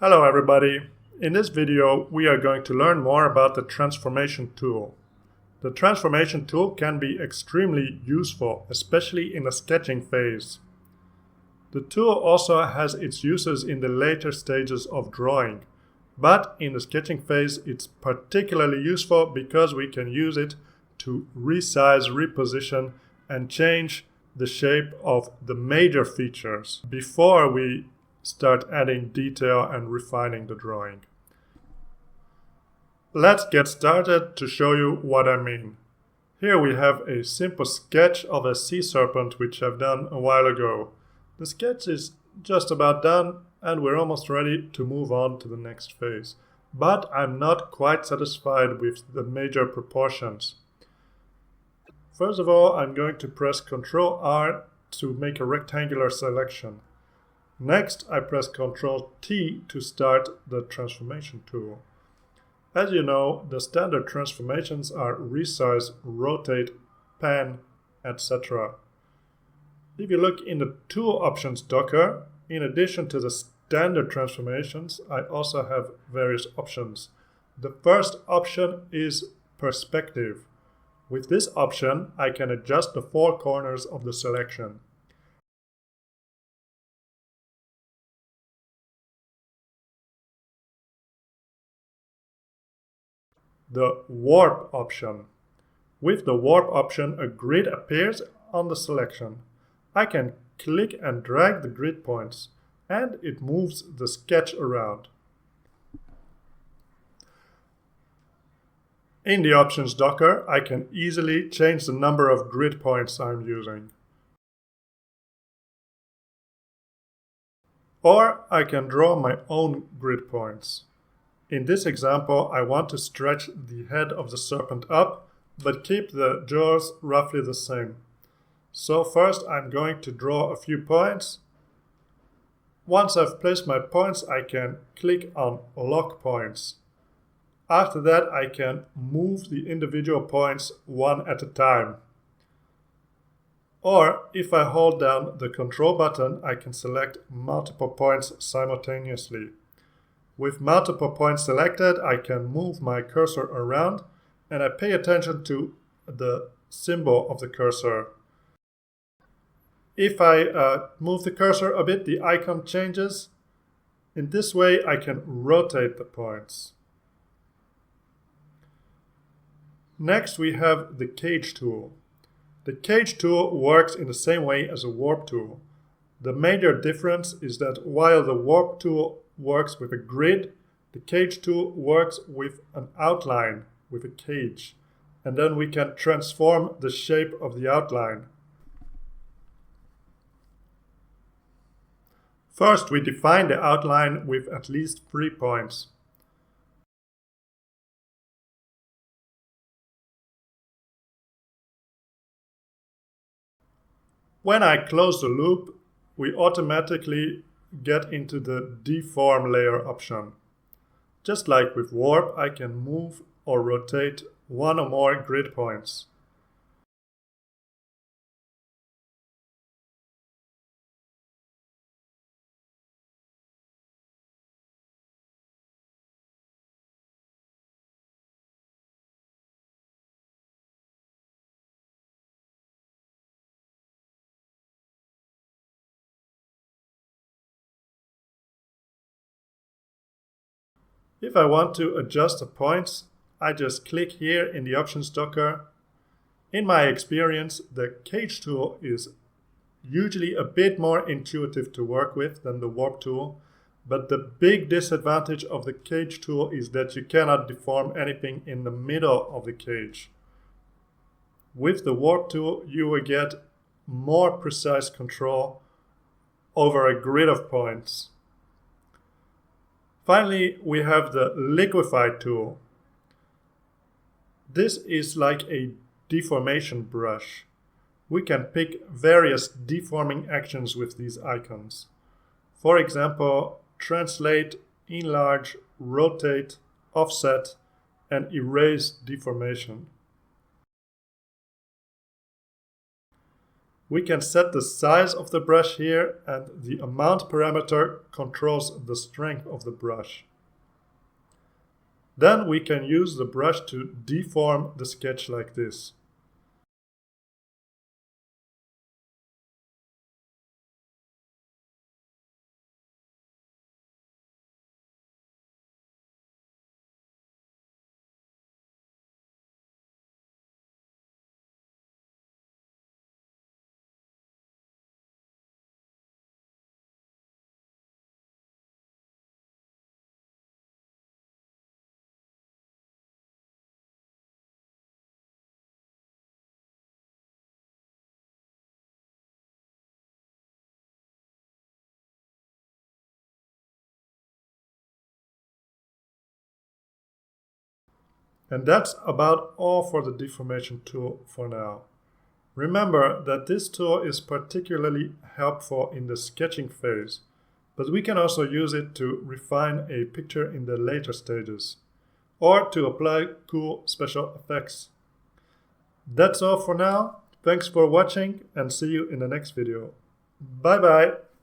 Hello everybody! In this video we are going to learn more about the transformation tool. The transformation tool can be extremely useful, especially in the sketching phase. The tool also has its uses in the later stages of drawing, but in the sketching phase it's particularly useful because we can use it to resize, reposition and change the shape of the major features before we start adding detail and refining the drawing. Let's get started to show you what I mean. Here we have a simple sketch of a sea serpent which I've done a while ago. The sketch is just about done and we're almost ready to move on to the next phase. But I'm not quite satisfied with the major proportions. First of all, I'm going to press Ctrl R to make a rectangular selection. Next, I press Ctrl T to start the transformation tool. As you know, the standard transformations are resize, rotate, pan, etc. If you look in the Tool Options docker, in addition to the standard transformations, I also have various options. The first option is Perspective. With this option, I can adjust the four corners of the selection. The Warp option. With the Warp option, a grid appears on the selection. I can click and drag the grid points, and it moves the sketch around. In the Options docker, I can easily change the number of grid points I'm using. Or I can draw my own grid points. In this example, I want to stretch the head of the serpent up, but keep the jaws roughly the same. So first I'm going to draw a few points. Once I've placed my points, I can click on Lock Points. After that, I can move the individual points one at a time. Or if I hold down the Control button, I can select multiple points simultaneously. With multiple points selected, I can move my cursor around and I pay attention to the symbol of the cursor. If I move the cursor a bit, the icon changes. In this way, I can rotate the points. Next, we have the Cage tool. The Cage tool works in the same way as a Warp tool. The major difference is that while the Warp tool works with a grid, the Cage tool works with an outline, with a cage, and then we can transform the shape of the outline. First, we define the outline with at least 3 points. When I close the loop, we automatically get into the Deform layer option. Just like with Warp, I can move or rotate one or more grid points. If I want to adjust the points, I just click here in the Options docker. In my experience, the Cage tool is usually a bit more intuitive to work with than the Warp tool, but the big disadvantage of the Cage tool is that you cannot deform anything in the middle of the cage. With the Warp tool, you will get more precise control over a grid of points. Finally, we have the Liquify tool. This is like a deformation brush. We can pick various deforming actions with these icons. For example, translate, enlarge, rotate, offset, and erase deformation. We can set the size of the brush here, and the amount parameter controls the strength of the brush. Then we can use the brush to deform the sketch like this. And that's about all for the deformation tool for now. Remember that this tool is particularly helpful in the sketching phase, but we can also use it to refine a picture in the later stages, or to apply cool special effects. That's all for now. Thanks for watching and see you in the next video. Bye bye!